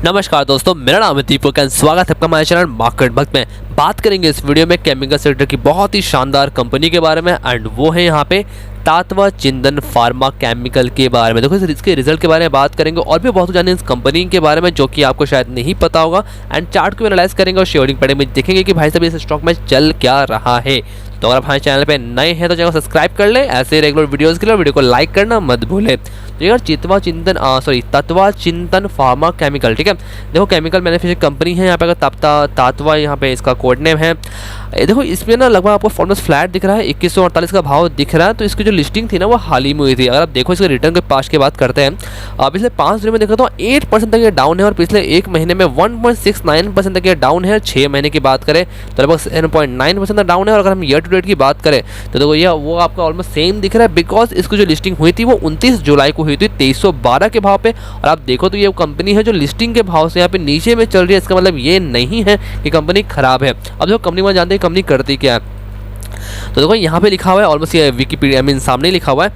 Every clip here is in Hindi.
नमस्कार दोस्तों, मेरा नाम है दीपक एंड स्वागत है आपका हमारे चैनल मार्केट भक्त में। बात करेंगे इस वीडियो में केमिकल सेक्टर की बहुत ही शानदार कंपनी के बारे में एंड वो है यहाँ पे तात्वा चिंतन फार्मा केमिकल के बारे में। देखो इसके रिजल्ट के बारे में बात करेंगे और भी बहुत जाने इस कंपनी के बारे में जो कि आपको शायद नहीं पता होगा एंड चार्ट को एनालाइज करेंगे और शेयरिंग पढ़े में देखेंगे कि भाई साहब इस स्टॉक में चल क्या रहा है। तो अगर आप हमारे चैनल पे नए हैं तो चैनल को सब्सक्राइब कर ले ऐसे रेगुलर वीडियोस के लिए। वीडियो को लाइक करना मत भूले। तो यार तात्वा चिंतन फार्मा केमिकल, ठीक है। देखो केमिकल मैन्युफैक्चरिंग कंपनी है यहाँ पे, अगर तात्वा यहाँ पे इसका कोड नेम है। देखो इसमें ना लगभग आपको फॉर्मस फ्लैट दिख रहा है, 2148 का भाव दिख रहा है। तो इसकी जो लिस्टिंग थी ना वो हाल ही में हुई थी। अगर आप देखो इसके रिटर्न के पास की बात करते हैं, पिछले 5 दिनों में देखा तो 8% तक ये डाउन है और पिछले एक महीने में 1.69% तक ये डाउन है। 6 महीने की बात करें तो लगभग 7.9% तक डाउन है। और अगर हम ईयर टू डेट की बात करें तो देखो ये वो आपका ऑलमोस्ट सेम दिख रहा है, बिकॉज इसकी जो लिस्टिंग हुई थी वो 29 जुलाई को हुई थी 2312 के भाव पे। और आप देखो तो ये कंपनी है जो लिस्टिंग के भाव से यहाँ पे नीचे में चल रही है। इसका मतलब ये नहीं है कि कंपनी खराब है। अब जो कंपनी में जानते हैं कंपनी करती क्या है, तो देखो यहाँ पे लिखा हुआ है ऑलमोस्ट, ये विकिपीडिया सामने लिखा हुआ है,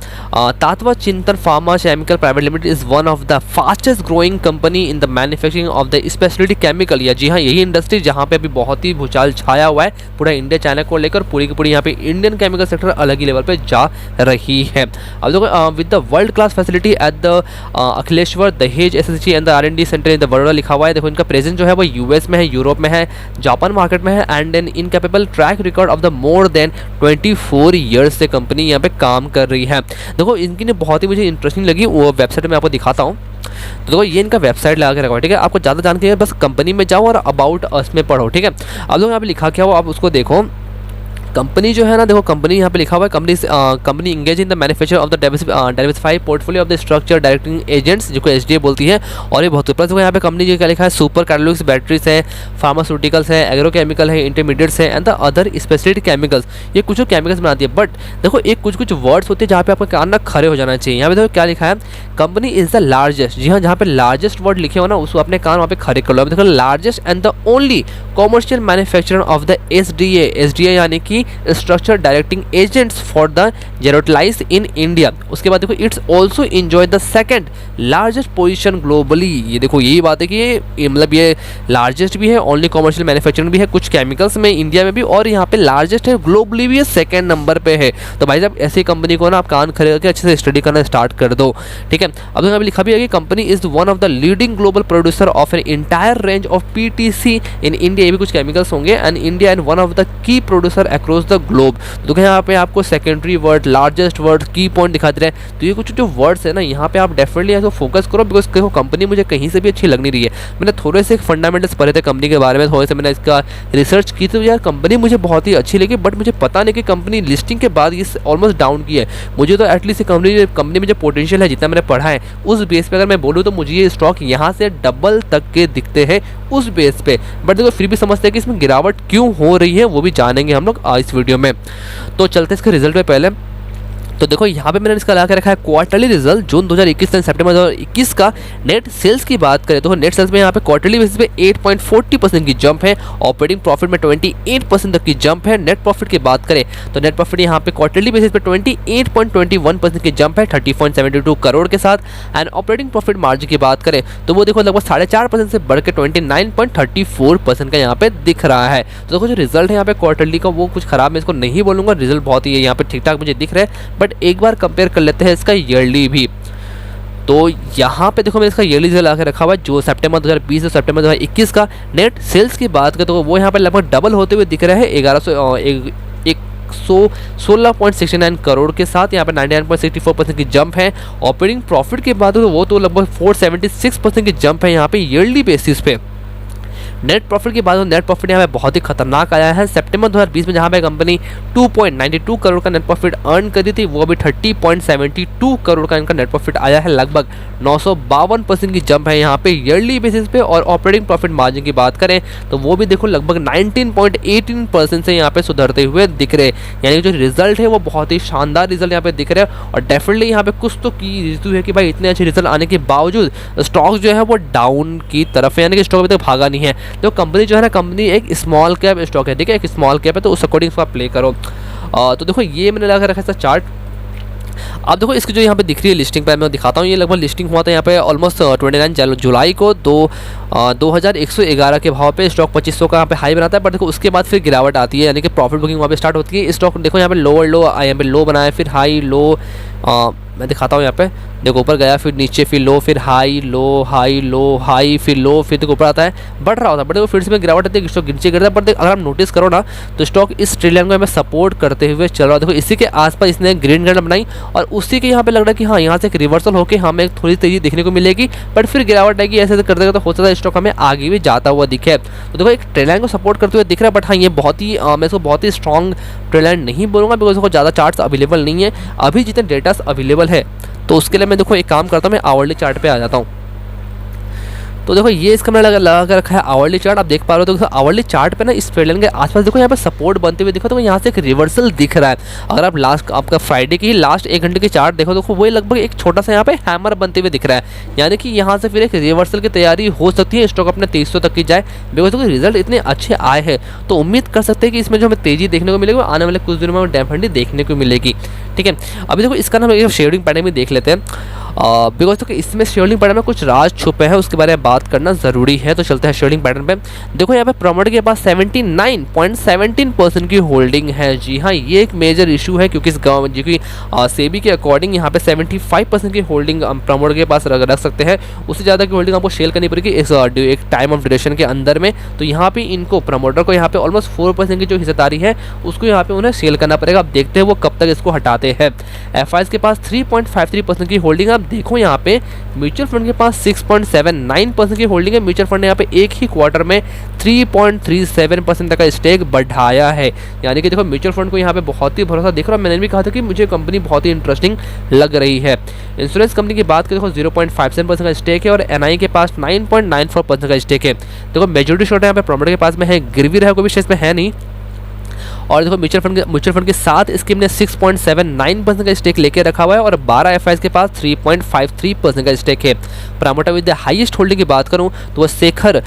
तात्वा चिंतन pharma chemical private limited is one of the fastest growing company in the manufacturing of the speciality chemical. या जी हाँ, यही इंडस्ट्री जहाँ पे अभी बहुत ही भूचाल छाया हुआ है पूरा इंडिया चाइना को लेकर। पूरी की पूरी यहाँ पे इंडियन केमिकल सेक्टर अलग ही लेवल पे जा रही है। अब देखो with the world class facility at the Akhileshwar Dahej SSC and the R&D centre in the Baroda लिखा हुआ है। देखो इनका प्रेजेंस जो है वो यूएस में है, यूरोप में है, जापान मार्केट में है and an incapable track record of the more than 24 years से कंपनी यहाँ पे काम कर रही है। देखो इनकी ने बहुत ही मुझे इंटरेस्टिंग लगी, वो वेबसाइट में आपको दिखाता हूँ। तो देखो ये इनका वेबसाइट लगा के रखा है, ठीक है। आपको ज़्यादा जानकारी है बस कंपनी में जाओ और अबाउट अस में पढ़ो, ठीक है। अब लोग यहाँ पे लिखा क्या हो आप उसको देखो। कंपनी जो है ना, देखो कंपनी यहाँ पे लिखा हुआ है, company engage in the manufacture of the diversified portfolio of the structure directing agents, जो को SDA बोलती है। और ये बहुत प्लस यहाँ पे कंपनी जो क्या लिखा है, सुपर कैटलिस्ट बैटरीज है, फार्मास्यूटिकल्स है, एग्रोकेमिकल है, इंटरमीडिएट्स है and the other speciality chemicals. ये कुछ केमिकल्स बनाती है। बट देखो एक कुछ वर्ड्स होते हैं जहाँ पे आपका कान ना खड़े हो जाना चाहिए। यहाँ पे देखो क्या लिखा है, कंपनी इज द लार्जेस्ट। जी हाँ, जहाँ पे लार्जेस्ट वर्ड लिखे हो ना उसको अपने कान वहाँ पे खड़े कर लो। देखो largest and the only commercial manufacturer of the SDA यानी कि structure directing agents for the zeolites in India. उसके बाद देखो it's also enjoy the second largest position globally. ये देखो यही बात है कि ये मतलब ये लार्जेस्ट भी है, ओनली कॉमर्शियल मैन्युफैक्चरिंग भी है कुछ केमिकल्स में इंडिया में भी, और यहाँ पे लार्जेस्ट है ग्लोबली भी है, सेकंड नंबर पे है। तो भाई साहब ऐसी कंपनी को ना आप कान खड़े करके अच्छे से स्टडी करना स्टार्ट कर दो, ठीक है। अब यहाँ पे लिखा भी है कि company is one of the leading global producer of an entire range of PTC in India. ये भी कुछ केमिकल्स होंगे and India and one of the key producer across the globe. तो यहाँ पे आपको सेकेंडरी वर्ड, लार्जेस्ट वर्ड, की पॉइंट दिखा दे रहे हैं। तो ये कुछ जो वर्ड्स है ना यहाँ पे आप डेफिनेटली ऐसे फोकस करो, बिकॉज देखो कंपनी मुझे कहीं से भी अच्छी लग नहीं रही है। मैंने थोड़े से फंडामेंटल्स पढ़े थे कंपनी के बारे में, थोड़े से मैंने इसका रिसर्च की थी। यार कंपनी मुझे बहुत ही अच्छी लगी, बट मुझे पता नहीं कि कंपनी लिस्टिंग के बाद ये ऑलमोस्ट डाउन की है। मुझे तो एटलीस्ट कंपनी में जो पोटेंशियल है जितना मैंने पढ़ा है उस बेस पे अगर मैं बोलूँ तो मुझे ये स्टॉक यहाँ से डबल तक के दिखते हैं उस बेस पे। बट देखो फिर भी समझते हैं कि इसमें गिरावट क्यों हो रही है, वो भी जानेंगे हम लोग इस वीडियो में। तो चलते इसके रिजल्ट पे पहले। तो देखो यहाँ पे मैंने इसका ला के रखा है क्वार्टरली रिजल्ट जून 2021 से सितंबर 2021 का। नेट सेल्स की बात करें तो नेट सेल्स में यहाँ पे क्वार्टरली बेसिस पे 8.40% की जंप है। ऑपरेटिंग प्रॉफिट में 28% तक की जंप है। नेट प्रॉफिट की बात करें तो नेट प्रॉफिट यहाँ पे क्वार्टरली बेसिस पे 28.21% की जंप है 30.72 करोड़ के साथ। एंड ऑपरेटिंग प्रॉफिट मार्जिन की बात करें तो वो देखो लगभग 4.5% से बढ़ के 29.34% का यहाँ पे दिख रहा है। तो देखो जो रिजल्ट है यहाँ पे क्वार्टरली का वो कुछ खराब मैं इसको नहीं बोलूँगा, रिजल्ट बहुत ही यहाँ पे ठीक ठाक मुझे दिख रहा है। बट एक बार कंपेयर कर लेते हैं इसका ईयरली भी। तो यहाँ पे देखो मैं इसका ईयरली रिजल्ट आके रखा हुआ है जो सितंबर 2020 से सितंबर 2021 का। नेट सेल्स की बात करें तो वो यहाँ पे लगभग डबल होते हुए दिख रहा है 116.69 करोड़ के साथ। यहाँ पे 99.64% की जंप है। ऑपरेटिंग प्रॉफिट की बात करें तो वो तो लगभग 476% की जंप है यहाँ पे ईयरली बेसिस पे। नेट प्रॉफिट की बात हो, नेट प्रॉफिट यहाँ पे बहुत ही खतरनाक आया है। सितंबर 2020 में जहाँ पे कंपनी 2.92 करोड़ का नेट प्रॉफिट अर्न करी थी वो अभी 30.72 करोड़ का इनका नेट प्रॉफिट आया है। लगभग 952% की जंप है यहाँ पे ईयरली बेसिस पे। और ऑपरेटिंग प्रॉफिट मार्जिन की बात करें तो वो भी देखो लगभग 19.18% से यहाँ पे सुधरते हुए दिख रहे। यानी जो रिजल्ट है वो बहुत ही शानदार रिजल्ट यहाँ पे दिख रहे हैं। और डेफिनेटली यहाँ पे कुछ तो की रीजन है कि भाई इतने अच्छे रिजल्ट आने के बावजूद स्टॉक जो है वो डाउन की तरफ है, यानी कि स्टॉक अभी तक भागा नहीं है। तो कंपनी जो है ना, कंपनी एक स्मॉल कैप स्टॉक है, ठीक है, एक स्मॉल कैप है, तो उस अकॉर्डिंग आप प्ले करो। तो देखो ये मैंने लगा रखा है चार्ट। अब देखो इसकी जो यहाँ पे दिख रही है लिस्टिंग पे मैं दिखाता हूँ। ये लगभग लिस्टिंग हुआ था यहाँ पे ऑलमोस्ट 29 जुलाई को 2111 के भाव पे स्टॉक 2500 का यहाँ पे हाई बनाता है। बट देखो उसके बाद फिर गिरावट आती है, यानी कि प्रॉफिट बुकिंग वहाँ पे स्टार्ट होती है। स्टॉक देखो यहाँ पे लोअर लो, यहाँ पे लो बनाया, फिर हाई लो, मैं दिखाता हूँ यहाँ पे देखो ऊपर गया, फिर नीचे, फिर लो, फिर high low, high low, high, फिर लो, फिर देखो ऊपर आता है, बढ़ रहा होता है। बट देखो फिर से में गिरावट आती है, स्टॉक नीचे गिरता है। बट अगर आप नोटिस करो ना तो स्टॉक इस ट्रेड लाइन को हमें सपोर्ट करते हुए चल रहा है। देखो इसी के आसपास इसने ग्रीन कैंडल बनाई और उसी के यहाँ पे लग रहा है कि हाँ यहाँ से एक रिवर्सल होकर हमें एक थोड़ी तेजी देखने को मिलेगी। बट फिर गिरावट आएगी, ऐसे कर देगा तो हो सकता है स्टॉक हमें आगे भी जाता हुआ दिखे। तो देखो एक ट्रेड लाइन को सपोर्ट करते हुए दिख रहा है। बट हाँ ये बहुत ही मैं इसको बहुत ही स्ट्रॉन्ग ट्रेड लाइन नहीं बोलूँगा, बिकॉज देखो ज़्यादा चार्ट्स अवेलेबल नहीं है अभी जितने डेटास अवेलेबल है। तो उसके लिए मैं देखो एक काम करता हूँ, मैं आवरली चार्ट पे आ जाता हूँ। तो देखो ये इसका मैंने लगा कर रखा है आवरली चार्ट, आप देख पा रहे हो। तो आवरली चार्ट पे ना इस ट्रेड लाइन के आसपास देखो यहाँ पे सपोर्ट बनते हुए देखो, तो यहाँ से एक रिवर्सल दिख रहा है। अगर आप लास्ट आपका फ्राइडे की लास्ट 1 घंटे की चार्ट देखो तो वो लगभग एक छोटा सा यहाँ पे हैमर बनते हुए दिख रहा है, यानी कि यहाँ से फिर एक रिवर्सल की तैयारी हो सकती है, स्टॉक अपने 2300 तक की जाए। बिकॉज देखो रिजल्ट इतने अच्छे आए हैं तो उम्मीद कर सकते हैं कि इसमें जो हमें तेजी देखने को मिलेगी वो आने वाले कुछ दिनों में डेफिनेटली देखने को मिलेगी। ठीक है, अभी देखो इसका ना शेयरिंग पैटर्न भी देख लेते हैं। बिकॉज तो इसमें शेयरिंग पैटर्न में कुछ राज छुपे हैं, उसके बारे में बात करना ज़रूरी है। तो चलते हैं शेयरिंग पैटर्न पे। देखो यहाँ पे प्रमोटर के पास 79.17% की होल्डिंग है। जी हाँ, ये एक मेजर इशू है क्योंकि इस गाँव जी की सेबी के अकॉर्डिंग यहाँ पे 75% की होल्डिंग हम प्रमोटर के पास रख सकते हैं। उससे ज़्यादा की होल्डिंग आपको शेयर करनी पड़ेगी एक टाइम ऑफ ड्यूरेशन के अंदर में। तो यहाँ पे इनको प्रमोटर को यहाँ पे ऑलमोस्ट 4% की जो हिस्सेदारी है उसको यहाँ पे उन्हें सेल करना पड़ेगा। अब देखते हैं वो कब तक इसको हटाते हैं। एफआईज के पास 3.53% की होल्डिंग है। देखो यहाँ पे म्यूचुअल फंड के पास 6.79% की होल्डिंग है। म्यूचुअल फंड ने यहाँ पे एक ही क्वार्टर में 3.37% तक का स्टेक बढ़ाया है, यानी कि देखो म्यूचुअल फंड को यहाँ पे बहुत ही भरोसा दिख रहा है। मैंने भी कहा था कि मुझे कंपनी बहुत ही इंटरेस्टिंग लग रही है। इंश्योरेंस कंपनी की बात करें देखो 0.57% का स्टेक है और एनआई के पास 9.94% का स्टेक है। देखो मेजोरिटी शॉर्ट यहाँ पे प्रमोटर के पास में है, गिरवी रहा कोई भी शेयर में है नहीं। और देखो म्यूचुअल फंड के साथ स्कीम ने 6.79% का स्टेक लेके रखा हुआ है और 12 एफआईज के पास 3.53% का स्टेक है। Promoter with the highest holding की बात करूं तो वह शेखर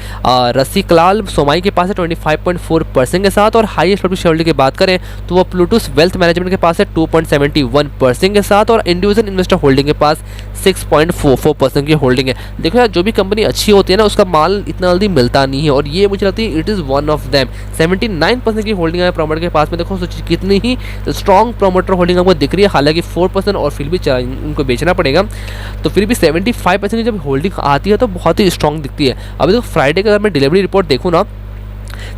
रसिकलाल सोमाई के पास है 25.4% के साथ, और हाईएस्ट होल्डिंग की बात करें तो वह प्लूटूस वेल्थ मैनेजमेंट के पास है 2.71% के साथ, और इंडिविजुअल इन्वेस्टर होल्डिंग के पास 6.44% की होल्डिंग है। देखो यार जो भी कंपनी अच्छी होती है ना उसका माल इतना जल्दी मिलता नहीं है, और ये मुझे लगती है it is one of them. 79% की होल्डिंग है प्रमोटर के पास में। देखो सोचिए कितनी ही स्ट्रॉन्ग प्रमोटर होल्डिंग आपको दिख रही है, हालांकि 4% और फिर भी उनको बेचना पड़ेगा, तो फिर भी 75% की जब होल्डिंग आती है तो बहुत ही स्ट्रॉन्ग दिखती है। अभी तो फ्राइडे का अगर मैं डिलीवरी रिपोर्ट देखूँ ना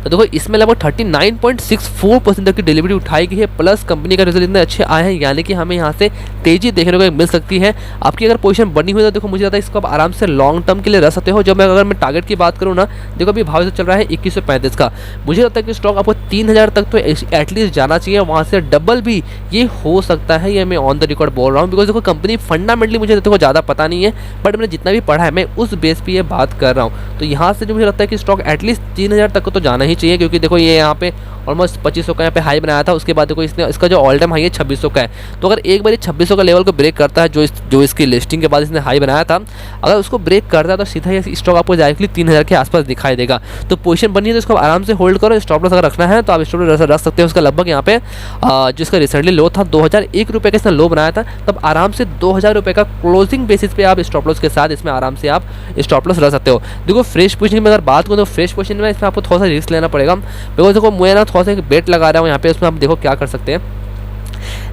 तो देखो इसमें लगभग 39.64% तक की डिलीवरी उठाई गई है, प्लस कंपनी का रिजल्ट इतने अच्छे आए हैं, यानी कि हमें यहाँ से तेजी देखने को मिल सकती है। आपकी अगर पोजीशन बनी हुई है तो देखो मुझे लगता है इसको आप आराम से लॉन्ग टर्म के लिए रह सकते हो। जब अगर मैं टारगेट की बात करूँ ना, देखो अभी भाव से चल रहा है 2135 का, मुझे लगता है कि स्टॉक आपको 3000 तक तो एटलीस्ट जाना चाहिए, वहाँ से डबल भी ये हो सकता है। ये मैं ऑन द रिकॉर्ड बोल रहा हूँ, बिकॉज देखो कंपनी फंडामेंटली मुझे देखो ज़्यादा पता नहीं है, बट मैंने जितना भी पढ़ा है मैं उस बेस पर ये बात कर रहा हूँ। तो यहाँ से जो मुझे लगता है कि स्टॉक एटलीस्ट 3000 तक को तो जाना ही चाहिए, क्योंकि देखो ये यहाँ पे ऑलमोस्ट 2500 का यहाँ पे हाई बनाया था। उसके बाद देखो इसका जो ऑल टाइम हाई है 2600 का है। तो अगर एक बार 2600 का लेवल को ब्रेक करता है जो इसकी लिस्टिंग के बाद इसने हाई बनाया था, अगर उसको ब्रेक करता है तो सीधा ये स्टॉक आपको डायरेक्टली 3000 के आसपास दिखाई देगा। तो पोजीशन बनी है तो इसको आराम से होल्ड करो। स्टॉप लॉस अगर रखना है तो आप स्टॉप लॉस रख सकते हैं। उसका लगभग यहाँ पे जो इसका रिसेंटली लो था 2001 रुपये का इसने लो बनाया था, तब आराम से 2000 रुपये का क्लोजिंग बेसिस पे आप स्टॉप लॉस के साथ इसमें आराम से आप स्टॉप लॉस रख सकते हो। देखो फ्रेश पोजीशन में अगर बात करूँ तो फ्रेश पोजीशन में इसमें आपको थोड़ा सा रिस्क लेना पड़ेगा, बिकॉज देखो मैं ना थोड़ा सा एक बेट लगा रहा हूँ यहाँ पे। उसमें आप देखो क्या कर सकते हैं,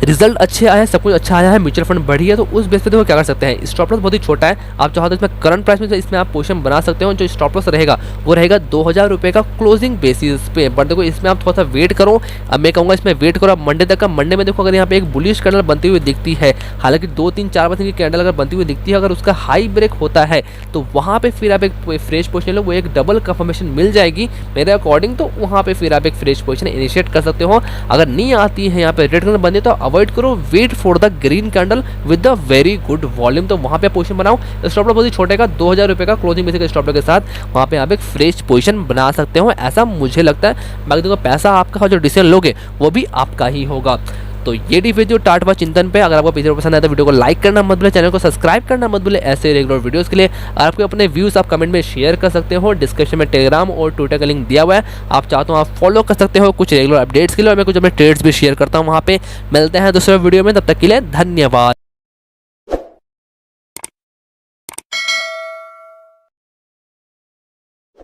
रिजल्ट अच्छे आए हैं, सब कुछ अच्छा आया है, म्यूचुअल फंड बढ़ी है, तो उस बेस पे देखो क्या कर सकते हैं। स्टॉप लॉस बहुत ही छोटा है, आप चाहो तो इसमें करंट प्राइस में इसमें आप पोजीशन बना सकते हो। जो स्टॉप लॉस रहेगा वो रहेगा 2000 रुपये का क्लोजिंग बेसिस पे। बट देखो इसमें आप थोड़ा सा वेट करो। अब मैं कहूँगा इसमें वेट करो आप मंडे तक का। मंडे में देखो अगर यहाँ पे एक बुलिश कैंडल बनती हुई दिखती है, हालांकि 2-3-4% की कैंडल अगर बनती हुई दिखती है, अगर उसका हाई ब्रेक होता है तो वहाँ पे फिर आप एक फ्रेश पोजीशन लो, वो एक डबल कंफर्मेशन मिल जाएगी मेरे अकॉर्डिंग। तो वहाँ पे फिर आप एक फ्रेश पोजीशन इनिशिएट कर सकते हो। अगर नहीं आती है यहाँ पे रेड कैंडल बनती है तो अवॉइड करो, wait for the green candle with the very good volume. तो वहां पे पोजीशन बनाओ। स्टॉप लॉस बहुत ही छोटे का 2000 रुपये का क्लोजिंग बेसिस स्टॉप लॉस के साथ वहां पे आप एक फ्रेश पोजीशन बना सकते हो, ऐसा मुझे लगता है। बाकी देखो पैसा आपका जो डिसीजन लोगे वो भी आपका ही होगा। तो ये थी वीडियो टाटवा चिंतन पे। अगर आपको वीडियो पसंद आया तो वीडियो को लाइक करना मत भूलें, चैनल को सब्सक्राइब करना मत भूलें ऐसे रेगुलर वीडियोस के लिए। और आपके अपने व्यूज़ आप कमेंट में शेयर कर सकते हो, डिस्क्रिप्शन में टेलीग्राम और ट्विटर का लिंक दिया हुआ है, आप चाहते हो आप फॉलो कर सकते हो कुछ रेगुलर अपडेट्स के लिए। और मैं कुछ अपने ट्रेड्स भी शेयर करता हूँ वहाँ पे। मिलते हैं दूसरे वीडियो में, तब तक के लिए धन्यवाद।